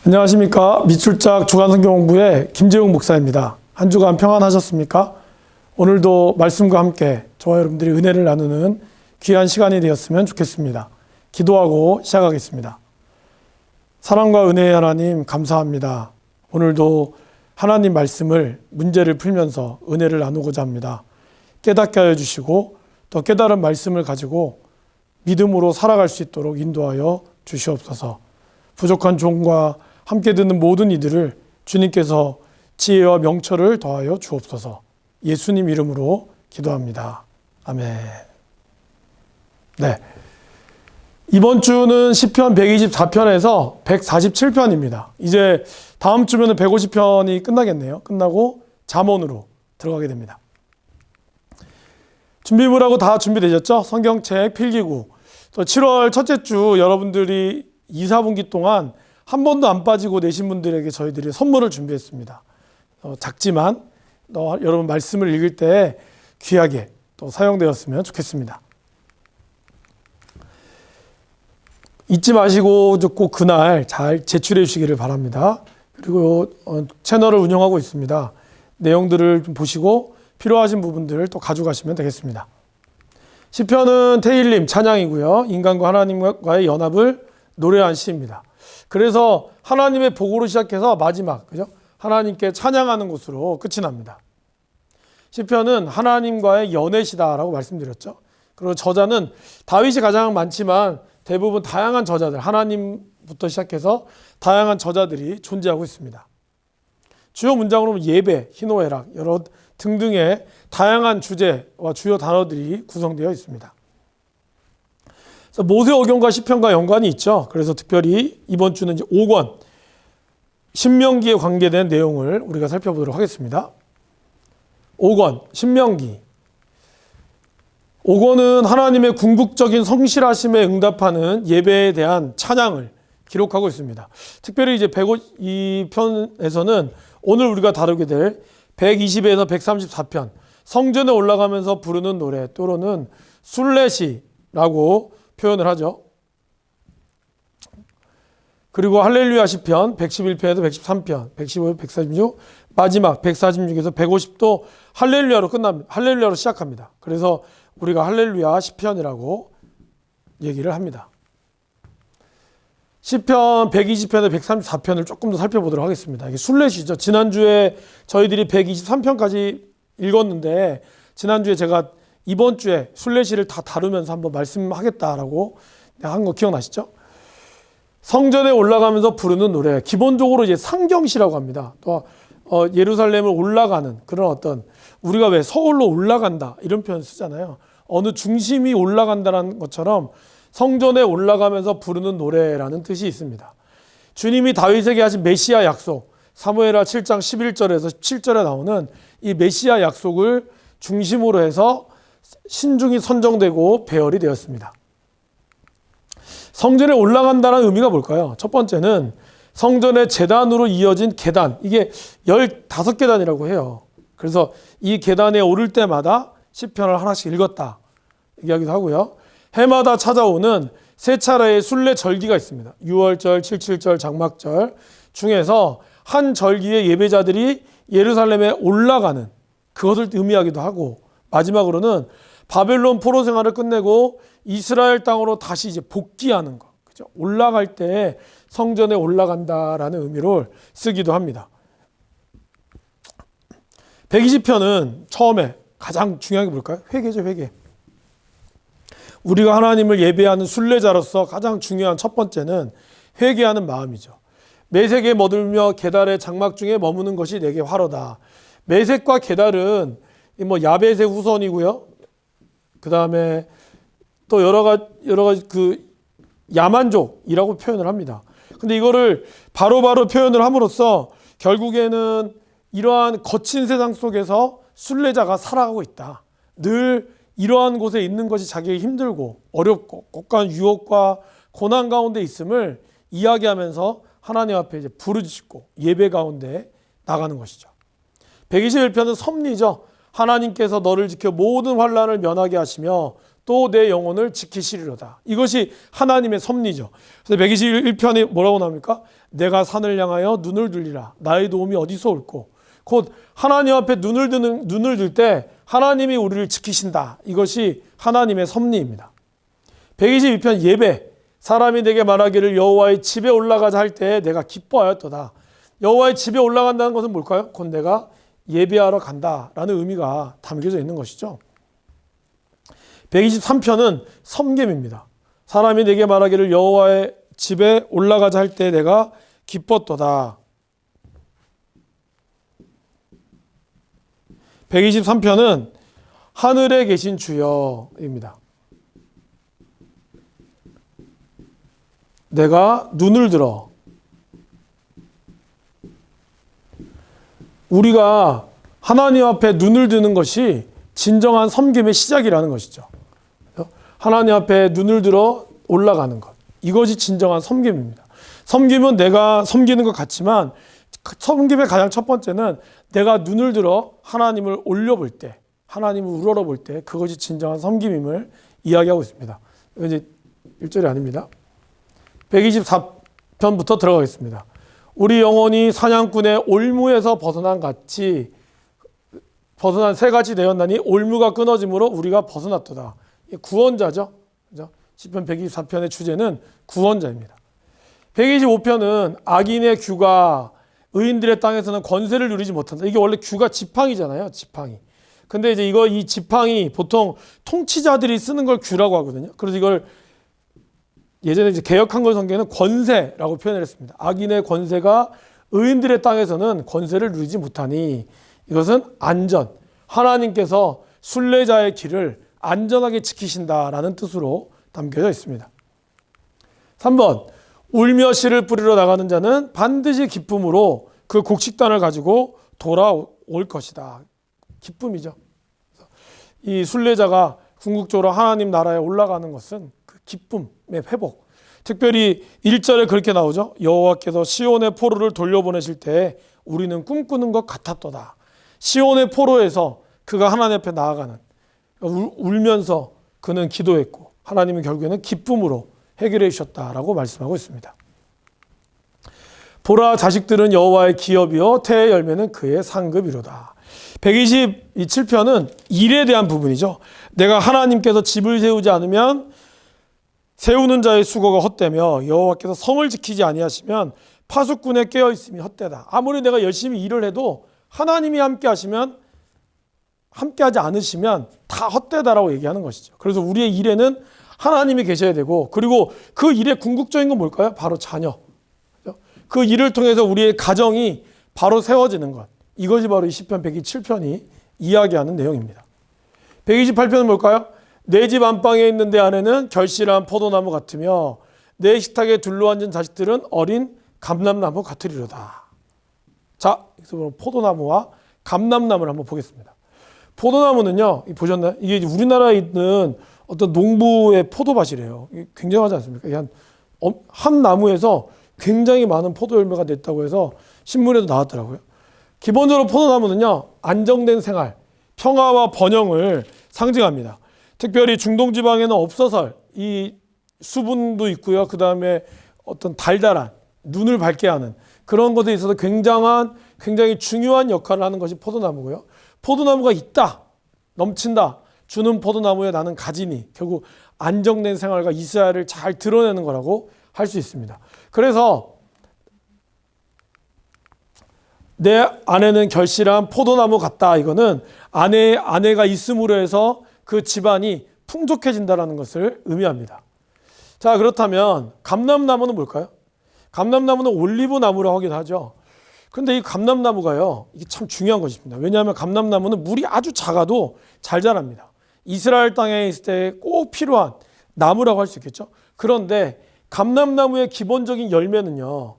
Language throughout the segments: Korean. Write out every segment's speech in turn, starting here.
안녕하십니까. 미출작 주간성경공부의 김재웅 목사입니다. 한 주간 평안하셨습니까? 오늘도 말씀과 함께 저와 여러분들이 은혜를 나누는 귀한 시간이 되었으면 좋겠습니다. 기도하고 시작하겠습니다. 사랑과 은혜의 하나님 감사합니다. 오늘도 하나님 말씀을 문제를 풀면서 은혜를 나누고자 합니다. 깨닫게 하여 주시고 또 깨달은 말씀을 가지고 믿음으로 살아갈 수 있도록 인도하여 주시옵소서. 부족한 종과 함께 듣는 모든 이들을 주님께서 지혜와 명철을 더하여 주옵소서. 예수님 이름으로 기도합니다. 아멘. 네. 이번 주는 시편 124편에서 147편입니다. 이제 다음 주면 150편이 끝나겠네요. 끝나고 잠언으로 들어가게 됩니다. 준비물하고 다 준비되셨죠? 성경책, 필기구. 또 7월 첫째 주 여러분들이 2, 4분기 동안 한 번도 안 빠지고 내신 분들에게 저희들이 선물을 준비했습니다. 작지만 여러분 말씀을 읽을 때 귀하게 또 사용되었으면 좋겠습니다. 잊지 마시고 꼭 그날 잘 제출해 주시기를 바랍니다. 그리고 채널을 운영하고 있습니다. 내용들을 좀 보시고 필요하신 부분들을 또 가져가시면 되겠습니다. 시편은 테일림 찬양이고요. 인간과 하나님과의 연합을 노래한 시입니다. 그래서 하나님의 복으로 시작해서 마지막, 그죠? 하나님께 찬양하는 곳으로 끝이 납니다. 시편은 하나님과의 연애시다라고 말씀드렸죠. 그리고 저자는 다윗이 가장 많지만 대부분 다양한 저자들, 하나님부터 시작해서 다양한 저자들이 존재하고 있습니다. 주요 문장으로는 예배, 희노애락, 여러 등등의 다양한 주제와 주요 단어들이 구성되어 있습니다. 모세오경과 시편과 연관이 있죠. 그래서 특별히 이번 주는 이제 5권 신명기에 관계된 내용을 우리가 살펴보도록 하겠습니다. 5권 신명기. 5권은 하나님의 궁극적인 성실하심에 응답하는 예배에 대한 찬양을 기록하고 있습니다. 특별히 이제 152편에서는 오늘 우리가 다루게 될 120에서 134편 성전에 올라가면서 부르는 노래 또는 순례시라고 표현을 하죠. 그리고 할렐루야 시편 111편에서 113편, 115, 146, 마지막 146에서 150도 할렐루야로 끝납니다. 할렐루야로 시작합니다. 그래서 우리가 할렐루야 시편이라고 얘기를 합니다. 시편 120편에서 134편을 조금 더 살펴보도록 하겠습니다. 이게 순례시죠. 지난주에 저희들이 123편까지 읽었는데 지난주에 제가 이번 주에 순례시를 다 다루면서 한번 말씀하겠다라고 한 거 기억나시죠? 성전에 올라가면서 부르는 노래, 기본적으로 이제 상경시라고 합니다. 또 예루살렘을 올라가는 그런 어떤 우리가 왜 서울로 올라간다 이런 표현 쓰잖아요. 어느 중심이 올라간다는 것처럼 성전에 올라가면서 부르는 노래라는 뜻이 있습니다. 주님이 다윗에게 하신 메시아 약속, 사무엘하 7장 11절에서 17절에 나오는 이 메시아 약속을 중심으로 해서 신중이 선정되고 배열이 되었습니다. 성전에 올라간다는 의미가 뭘까요? 첫 번째는 성전의 제단으로 이어진 계단, 이게 15계단이라고 해요. 그래서 이 계단에 오를 때마다 시편을 하나씩 읽었다 이야기도 하고요. 해마다 찾아오는 세 차례의 순례 절기가 있습니다. 6월절, 77절, 장막절 중에서 한 절기에 예배자들이 예루살렘에 올라가는 그것을 의미하기도 하고 마지막으로는 바벨론 포로 생활을 끝내고 이스라엘 땅으로 다시 이제 복귀하는 것. 그죠? 올라갈 때 성전에 올라간다라는 의미로 쓰기도 합니다. 120편은 처음에 가장 중요한 게 뭘까요? 회개죠, 회개. 우리가 하나님을 예배하는 순례자로서 가장 중요한 첫 번째는 회개하는 마음이죠. 매색에 머들며 계달의 장막 중에 머무는 것이 내게 화로다. 매색과 계달은 야벳의 후손이고요. 그 다음에 또 여러 가지 그 야만족이라고 표현을 합니다. 근데 이거를 바로바로 표현을 함으로써 결국에는 이러한 거친 세상 속에서 순례자가 살아가고 있다. 늘 이러한 곳에 있는 것이 자기에게 힘들고 어렵고 곳간 유혹과 고난 가운데 있음을 이야기하면서 하나님 앞에 이제 부르짖고 예배 가운데 나가는 것이죠. 121편은 섭리죠. 하나님께서 너를 지켜 모든 환난을 면하게 하시며 또 내 영혼을 지키시리로다. 이것이 하나님의 섭리죠. 그래서 121편에 뭐라고 나옵니까? 내가 산을 향하여 눈을 들리라. 나의 도움이 어디서 올꼬? 곧 하나님 앞에 눈을 들 때 하나님이 우리를 지키신다. 이것이 하나님의 섭리입니다. 122편 예배. 사람이 내게 말하기를 여호와의 집에 올라가자 할 때 내가 기뻐하였도다. 여호와의 집에 올라간다는 것은 뭘까요? 곧 내가 예배하러 간다라는 의미가 담겨져 있는 것이죠. 123편은 섬김입니다. 사람이 내게 말하기를 여호와의 집에 올라가자 할 때 내가 기뻤도다. 123편은 하늘에 계신 주여입니다. 내가 눈을 들어. 우리가 하나님 앞에 눈을 드는 것이 진정한 섬김의 시작이라는 것이죠. 하나님 앞에 눈을 들어 올라가는 것. 이것이 진정한 섬김입니다. 섬김은 내가 섬기는 것 같지만 섬김의 가장 첫 번째는 내가 눈을 들어 하나님을 올려볼 때, 하나님을 우러러볼 때 그것이 진정한 섬김임을 이야기하고 있습니다. 이건 이제 1절이 아닙니다. 124편부터 들어가겠습니다. 우리 영혼이 사냥꾼의 올무에서 벗어난 같이 벗어난 새같이 되었나니 올무가 끊어짐으로 우리가 벗어났도다. 구원자죠. 그죠? 시편 124편의 주제는 구원자입니다. 125편은 악인의 규가 의인들의 땅에서는 권세를 누리지 못한다. 이게 원래 규가 지팡이잖아요. 지팡이. 근데 이제 이 지팡이 보통 통치자들이 쓰는 걸 규라고 하거든요. 그래서 이걸 예전에 이제 개역한글 성경에는 권세라고 표현을 했습니다. 악인의 권세가 의인들의 땅에서는 권세를 누리지 못하니 이것은 안전. 하나님께서 순례자의 길을 안전하게 지키신다라는 뜻으로 담겨져 있습니다. 3번. 울며 씨를 뿌리러 나가는 자는 반드시 기쁨으로 그 곡식단을 가지고 돌아올 것이다. 기쁨이죠. 이 순례자가 궁극적으로 하나님 나라에 올라가는 것은 그 기쁨의 회복. 특별히 1절에 그렇게 나오죠. 여호와께서 시온의 포로를 돌려보내실 때 우리는 꿈꾸는 것 같았도다. 시온의 포로에서 그가 하나님 앞에 나아가는, 울면서 그는 기도했고 하나님은 결국에는 기쁨으로 해결해 주셨다라고 말씀하고 있습니다. 보라, 자식들은 여호와의 기업이요 태의 열매는 그의 상급이로다. 127편은 일에 대한 부분이죠. 내가 하나님께서 집을 세우지 않으면 세우는 자의 수고가 헛되며 여호와께서 성을 지키지 아니하시면 파수꾼에 깨어 있음이 헛되다. 아무리 내가 열심히 일을 해도 하나님이 함께하지 않으시면 다 헛되다라고 얘기하는 것이죠. 그래서 우리의 일에는 하나님이 계셔야 되고, 그리고 그 일의 궁극적인 건 뭘까요? 바로 자녀. 그 일을 통해서 우리의 가정이 바로 세워지는 것. 이것이 바로 이 시편 127편이 이야기하는 내용입니다. 128편은 뭘까요? 내 집 안방에 있는 내 안에는 결실한 포도나무 같으며 내 식탁에 둘러앉은 자식들은 어린 감람나무 같으리로다. 자, 여기서 포도나무와 감람나무를 한번 보겠습니다. 포도나무는요, 보셨나요? 이게 우리나라에 있는 어떤 농부의 포도밭이래요. 굉장하지 않습니까? 한 나무에서 굉장히 많은 포도 열매가 냈다고 해서 신문에도 나왔더라고요. 기본적으로 포도나무는요, 안정된 생활, 평화와 번영을 상징합니다. 특별히 중동 지방에는 없어서 이 수분도 있고요. 그 다음에 어떤 달달한 눈을 밝게 하는 그런 것에 있어서 굉장히 중요한 역할을 하는 것이 포도나무고요. 포도나무가 있다, 넘친다, 주는 포도나무에 나는 가지니 결국 안정된 생활과 이스라엘을 잘 드러내는 거라고 할 수 있습니다. 그래서 내 아내는 결실한 포도나무 같다. 이거는 아내가 있음으로 해서 그 집안이 풍족해진다는 것을 의미합니다. 자, 그렇다면 감람나무는 뭘까요? 감람나무는 올리브나무라고 하기도 하죠. 그런데 이 감람나무가요, 이게 참 중요한 것입니다. 왜냐하면 감람나무는 물이 아주 작아도 잘 자랍니다. 이스라엘 땅에 있을 때 꼭 필요한 나무라고 할 수 있겠죠. 그런데 감람나무의 기본적인 열매는요,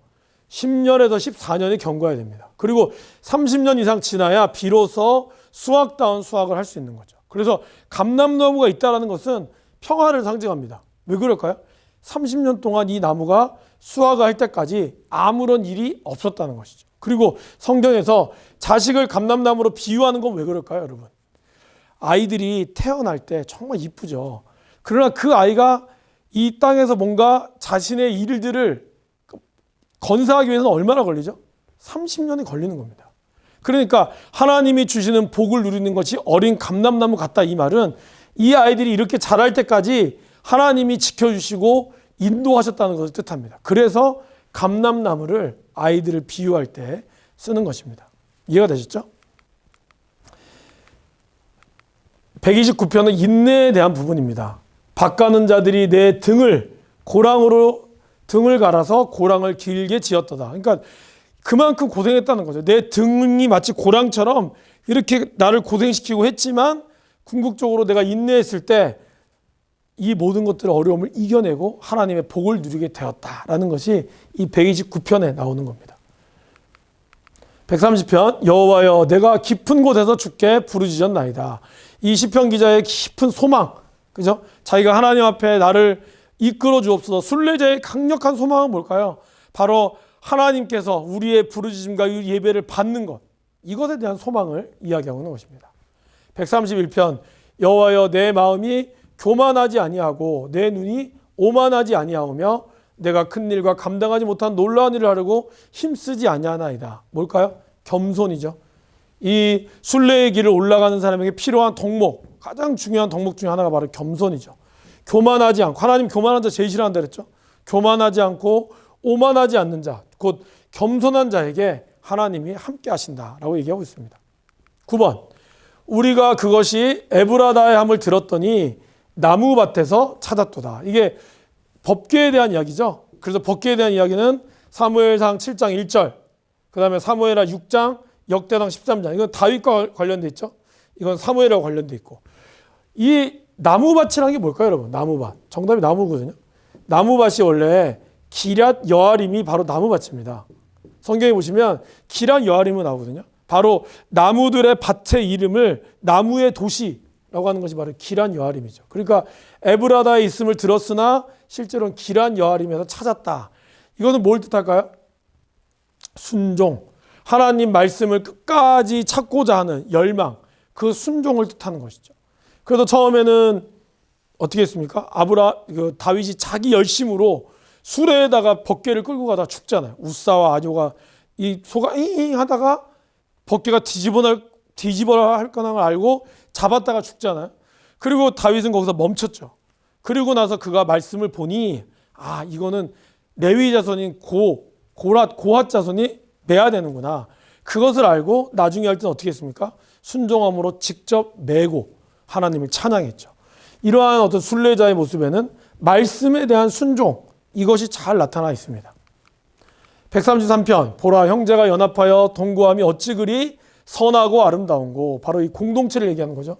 10년에서 14년이 경과해야 됩니다. 그리고 30년 이상 지나야 비로소 수확다운 수확을 할 수 있는 거죠. 그래서 감람나무가 있다는 것은 평화를 상징합니다. 왜 그럴까요? 30년 동안 이 나무가 수확할 때까지 아무런 일이 없었다는 것이죠. 그리고 성경에서 자식을 감람나무로 비유하는 건 왜 그럴까요, 여러분? 아이들이 태어날 때 정말 이쁘죠. 그러나 그 아이가 이 땅에서 뭔가 자신의 일들을 건사하기 위해서는 얼마나 걸리죠? 30년이 걸리는 겁니다. 그러니까 하나님이 주시는 복을 누리는 것이 어린 감람나무 같다, 이 말은 이 아이들이 이렇게 자랄 때까지 하나님이 지켜주시고 인도하셨다는 것을 뜻합니다. 그래서 감람나무를 아이들을 비유할 때 쓰는 것입니다. 이해가 되셨죠? 129편은 인내에 대한 부분입니다. 밭가는 자들이 내 등을 고랑으로 등을 갈아서 고랑을 길게 지었도다. 그러니까 그만큼 고생했다는 거죠. 내 등이 마치 고랑처럼 이렇게 나를 고생시키고 했지만 궁극적으로 내가 인내했을 때 이 모든 것들의 어려움을 이겨내고 하나님의 복을 누리게 되었다라는 것이 이 129편에 나오는 겁니다. 130편, 여호와여 내가 깊은 곳에서 주께 부르짖었나이다. 이 시편 기자의 깊은 소망, 그죠? 자기가 하나님 앞에 나를 이끌어 주옵소서. 순례자의 강력한 소망은 뭘까요? 바로 하나님께서 우리의 부르짖음과 예배를 받는 것, 이것에 대한 소망을 이야기하고 있는 것입니다. 131편, 여호와여 내 마음이 교만하지 아니하고 내 눈이 오만하지 아니하오며 내가 큰 일과 감당하지 못한 놀라운 일을 하려고 힘쓰지 아니하나이다. 뭘까요? 겸손이죠. 이 순례의 길을 올라가는 사람에게 필요한 덕목, 가장 중요한 덕목 중에 하나가 바로 겸손이죠. 교만하지 않고, 하나님 교만한 자 제일 싫어한다 그랬죠. 교만하지 않고 오만하지 않는 자, 곧 겸손한 자에게 하나님이 함께 하신다라고 얘기하고 있습니다. 9번, 우리가 그것이 에브라다의 함을 들었더니 나무밭에서 찾았도다. 이게 법궤에 대한 이야기죠. 그래서 법궤에 대한 이야기는 사무엘상 7장 1절, 그 다음에 사무엘하 6장, 역대상 13장. 이건 다윗과 관련돼 있죠. 이건 사무엘하고 관련돼 있고. 이 나무밭이라는 게 뭘까요, 여러분? 나무밭. 정답이 나무거든요. 나무밭이 원래 기럇 여아림이 바로 나무밭입니다. 성경에 보시면 기럇 여아림은 나오거든요. 바로 나무들의 밭의 이름을 나무의 도시라고 하는 것이 바로 기럇 여아림이죠. 그러니까 에브라다에 있음을 들었으나 실제로는 기럇 여아림에서 찾았다. 이것은 뭘 뜻할까요? 순종. 하나님 말씀을 끝까지 찾고자 하는 열망, 그 순종을 뜻하는 것이죠. 그래서 처음에는 어떻게 했습니까? 다윗이 자기 열심으로 수레에다가 법궤를 끌고 가다 죽잖아요. 우사와 아뇨가 이 소가 잉 하다가 법궤가 뒤집어야 할 거라는 걸 알고 잡았다가 죽잖아요. 그리고 다윗은 거기서 멈췄죠. 그리고 나서 그가 말씀을 보니 이거는 레위 자손인 고핫 자손이 매야 되는구나. 그것을 알고 나중에 할 때는 어떻게 했습니까? 순종함으로 직접 메고 하나님을 찬양했죠. 이러한 어떤 순례자의 모습에는 말씀에 대한 순종, 이것이 잘 나타나 있습니다. 133편, 보라 형제가 연합하여 동거함이 어찌 그리 선하고 아름다운고. 바로 이 공동체를 얘기하는 거죠.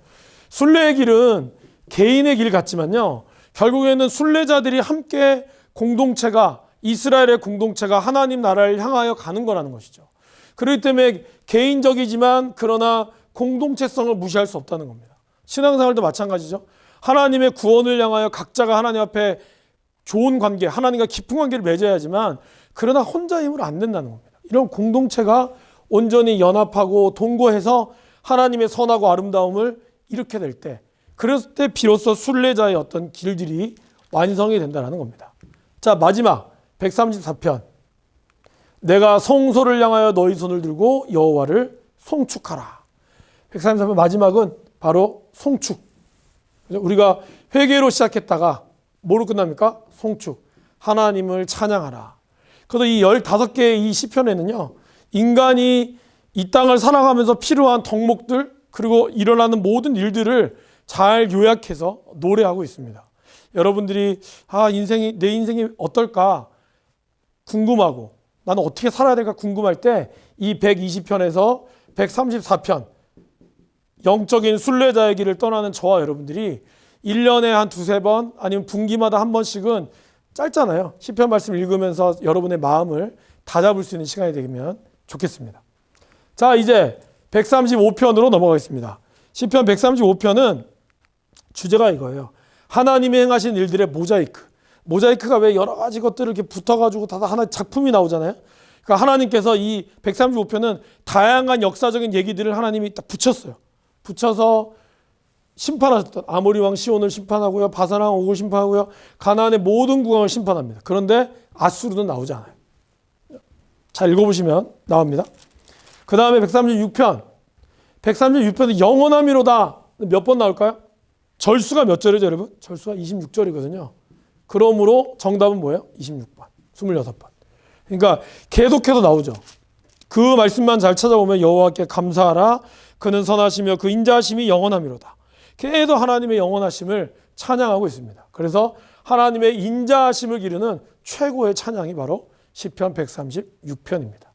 순례의 길은 개인의 길 같지만요, 결국에는 순례자들이 함께 공동체가, 이스라엘의 공동체가 하나님 나라를 향하여 가는 거라는 것이죠. 그렇기 때문에 개인적이지만 그러나 공동체성을 무시할 수 없다는 겁니다. 신앙생활도 마찬가지죠. 하나님의 구원을 향하여 각자가 하나님 앞에 좋은 관계, 하나님과 깊은 관계를 맺어야지만 그러나 혼자 힘으로 안 된다는 겁니다. 이런 공동체가 온전히 연합하고 동거해서 하나님의 선하고 아름다움을 이렇게 될 때, 그랬을 때 비로소 순례자의 어떤 길들이 완성이 된다는 겁니다. 자, 마지막 134편. 내가 성소를 향하여 너희 손을 들고 여호와를 송축하라. 134편 마지막은 바로 송축. 우리가 회개로 시작했다가 뭐로 끝납니까? 송축. 하나님을 찬양하라. 그래서 이 15개의 이 시편에는요, 인간이 이 땅을 살아가면서 필요한 덕목들, 그리고 일어나는 모든 일들을 잘 요약해서 노래하고 있습니다. 여러분들이 내 인생이 어떨까 궁금하고 나는 어떻게 살아야 될까 궁금할 때 이 120편에서 134편 영적인 순례자의 길을 떠나는 저와 여러분들이 1년에 한 두세 번 아니면 분기마다 한 번씩은, 짧잖아요, 시편 말씀 읽으면서 여러분의 마음을 다잡을 수 있는 시간이 되면 좋겠습니다. 자, 이제 135편으로 넘어가겠습니다. 시편 135편은 주제가 이거예요. 하나님이 행하신 일들의 모자이크. 모자이크가 왜 여러 가지 것들을 이렇게 붙어가지고 다 하나의 작품이 나오잖아요. 그러니까 하나님께서 이 135편은 다양한 역사적인 얘기들을 하나님이 딱 붙였어요. 붙여서 심판하셨던 아모리 왕 시온을 심판하고요. 바산 왕 옥을 심판하고요. 가나안의 모든 국왕을 심판합니다. 그런데 아수르는 나오지 않아요. 자, 읽어보시면 나옵니다. 그 다음에 136편. 136편은 영원함이로다. 몇 번 나올까요? 절수가 몇 절이죠, 여러분? 절수가 26절이거든요. 그러므로 정답은 뭐예요? 26번. 26번. 그러니까 계속해서 나오죠. 그 말씀만 잘 찾아보면 여호와께 감사하라. 그는 선하시며 그 인자하심이 영원함이로다. 계속 하나님의 영원하심을 찬양하고 있습니다. 그래서 하나님의 인자하심을 기르는 최고의 찬양이 바로 시편 136편입니다.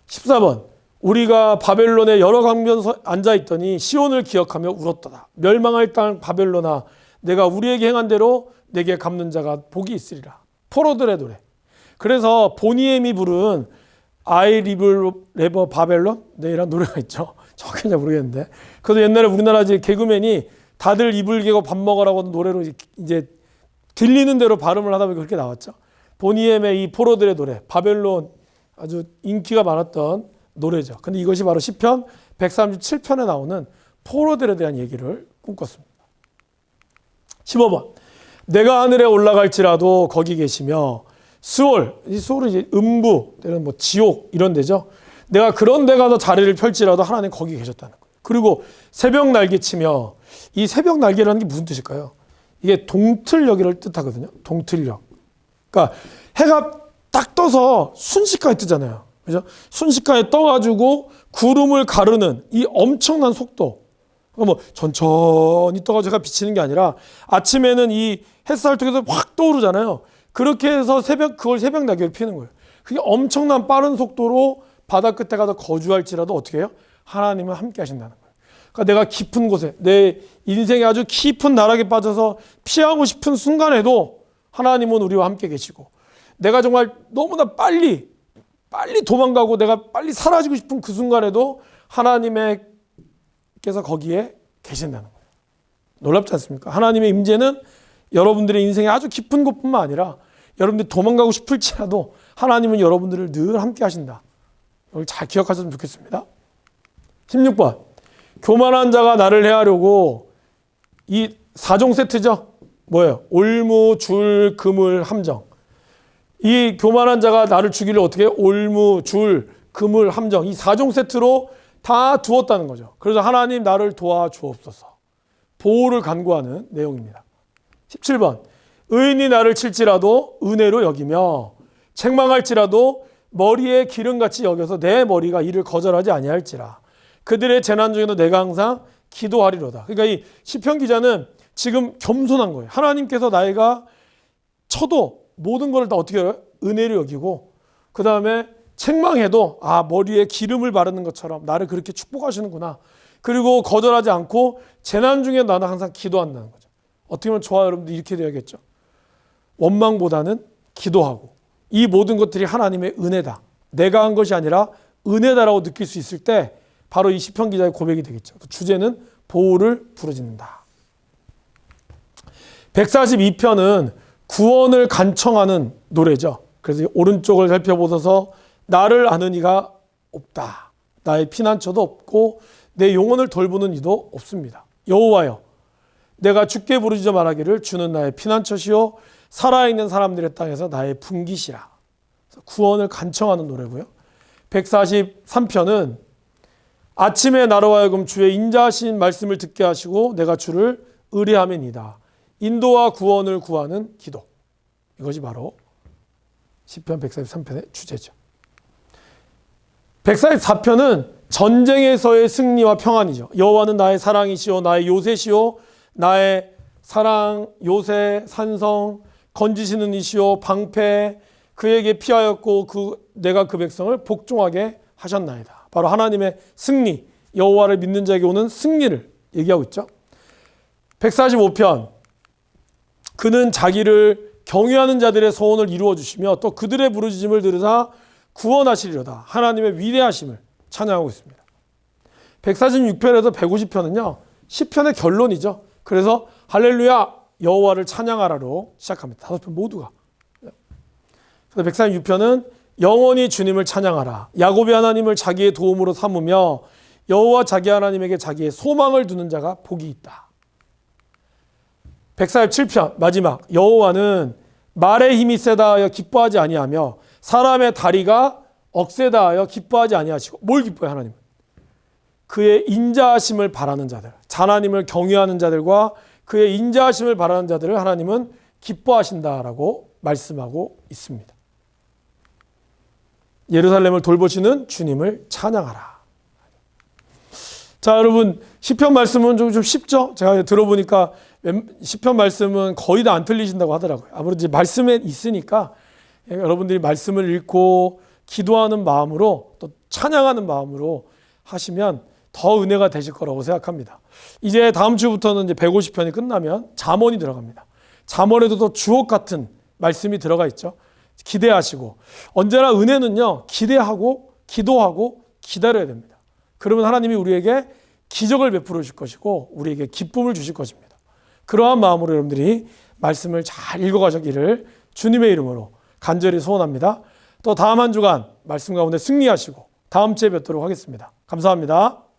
14번. 우리가 바벨론의 여러 강변에 앉아있더니 시온을 기억하며 울었도다. 멸망할 땅 바벨론아, 내가 우리에게 행한 대로 내게 갚는 자가 복이 있으리라. 포로들의 노래. 그래서 보니엠이 부른 I live 바벨론? 네, 이런 노래가 있죠. 정확히 잘 모르겠는데. 그래서 옛날에 우리나라 개그맨이 다들 이불 개고 밥 먹으라고 노래로 이제 들리는 대로 발음을 하다 보니까 그렇게 나왔죠. 보니엠의 이 포로들의 노래, 바벨론 아주 인기가 많았던 노래죠. 근데 이것이 바로 시편 137편에 나오는 포로들에 대한 얘기를 꿈꿨습니다. 15번. 내가 하늘에 올라갈지라도 거기 계시며 스올, 이 스올은 이제 음부, 때는 뭐 지옥 이런 데죠. 내가 그런 데 가서 자리를 펼지라도 하나님 거기 계셨다는 거예요. 그리고 새벽 날개치며, 이 새벽 날개라는 게 무슨 뜻일까요? 이게 동틀녘을 뜻하거든요. 동틀녘. 그러니까 해가 딱 떠서 순식간에 뜨잖아요. 그죠? 순식간에 떠가지고 구름을 가르는 이 엄청난 속도. 뭐 천천히 떠가지고 제가 비치는 게 아니라 아침에는 이 햇살 통해서 확 떠오르잖아요. 그렇게 해서 그걸 새벽 낙엽을 피는 거예요. 그게 엄청난 빠른 속도로 바다 끝에 가서 거주할지라도 어떻게 해요? 하나님은 함께 하신다는 거예요. 그러니까 내가 깊은 곳에, 내 인생에 아주 깊은 나락에 빠져서 피하고 싶은 순간에도 하나님은 우리와 함께 계시고, 내가 정말 너무나 빨리 도망가고 내가 빨리 사라지고 싶은 그 순간에도 하나님께서 거기에 계신다는 거예요. 놀랍지 않습니까? 하나님의 임재는 여러분들의 인생에 아주 깊은 곳뿐만 아니라 여러분들이 도망가고 싶을지라도 하나님은 여러분들을 늘 함께 하신다. 이걸 잘 기억하셨으면 좋겠습니다. 16번. 교만한 자가 나를 해하려고, 이 4종 세트죠. 뭐예요? 올무, 줄, 그물, 함정. 이 교만한 자가 나를 죽이려 어떻게 해요? 올무, 줄, 그물, 함정. 이 4종 세트로 다 두었다는 거죠. 그래서 하나님 나를 도와주옵소서. 보호를 간구하는 내용입니다. 17번. 의인이 나를 칠지라도 은혜로 여기며 책망할지라도 머리에 기름같이 여겨서 내 머리가 이를 거절하지 아니할지라. 그들의 재난 중에도 내가 항상 기도하리로다. 그러니까 이 시편 기자는 지금 겸손한 거예요. 하나님께서 나이가 쳐도 모든 걸 다 어떻게 해요? 은혜로 여기고, 그 다음에 책망해도 머리에 기름을 바르는 것처럼 나를 그렇게 축복하시는구나. 그리고 거절하지 않고 재난 중에 나는 항상 기도한다는 거죠. 어떻게 보면 저와 여러분도 이렇게 돼야겠죠. 원망보다는 기도하고, 이 모든 것들이 하나님의 은혜다, 내가 한 것이 아니라 은혜다라고 느낄 수 있을 때 바로 이 시편 기자의 고백이 되겠죠. 주제는 보호를 부르짖는다. 142편은 구원을 간청하는 노래죠. 그래서 오른쪽을 살펴보셔서 나를 아는 이가 없다. 나의 피난처도 없고 내 영혼을 돌보는 이도 없습니다. 여호와여, 내가 주께 부르짖어 말하기를 주는 나의 피난처시요 살아있는 사람들의 땅에서 나의 분깃이라. 구원을 간청하는 노래고요. 143편은 아침에 나로 하여금 주의 인자하신 말씀을 듣게 하시고 내가 주를 의뢰함이니이다. 인도와 구원을 구하는 기도. 이것이 바로 시편 143편의 주제죠. 144편은 전쟁에서의 승리와 평안이죠. 여호와는 나의 사랑이시오 나의 요새시오 나의 사랑 요새 산성 건지시는 이시오 방패 그에게 피하였고 내가 그 백성을 복종하게 하셨나이다. 바로 하나님의 승리, 여호와를 믿는 자에게 오는 승리를 얘기하고 있죠. 145편. 그는 자기를 경외하는 자들의 소원을 이루어 주시며 또 그들의 부르짖음을 들으사 구원하시리로다. 하나님의 위대하심을 찬양하고 있습니다. 146편에서 150편은요. 시편의 결론이죠. 그래서 할렐루야 여호와를 찬양하라로 시작합니다. 5편 모두가. 그래서 146편은 영원히 주님을 찬양하라. 야곱의 하나님을 자기의 도움으로 삼으며 여호와 자기 하나님에게 자기의 소망을 두는 자가 복이 있다. 147편 마지막. 여호와는 말의 힘이 세다 하여 기뻐하지 아니하며 사람의 다리가 억세다 하여 기뻐하지 아니하시고. 뭘 기뻐해 하나님은? 그의 인자하심을 바라는 자들, 하나님을 경외하는 자들과 그의 인자하심을 바라는 자들을 하나님은 기뻐하신다라고 말씀하고 있습니다. 예루살렘을 돌보시는 주님을 찬양하라. 자, 여러분, 시편 말씀은 좀 쉽죠? 제가 들어보니까 시편 말씀은 거의 다 안 틀리신다고 하더라고요. 아무래도 이제 말씀에 있으니까 여러분들이 말씀을 읽고 기도하는 마음으로 또 찬양하는 마음으로 하시면 더 은혜가 되실 거라고 생각합니다. 이제 다음 주부터는 이제 150편이 끝나면 잠언이 들어갑니다. 잠언에도 또 주옥 같은 말씀이 들어가 있죠. 기대하시고, 언제나 은혜는요, 기대하고 기도하고 기다려야 됩니다. 그러면 하나님이 우리에게 기적을 베풀어 주실 것이고 우리에게 기쁨을 주실 것입니다. 그러한 마음으로 여러분들이 말씀을 잘 읽어가시기를 주님의 이름으로 간절히 소원합니다. 또 다음 한 주간 말씀 가운데 승리하시고 다음 주에 뵙도록 하겠습니다. 감사합니다.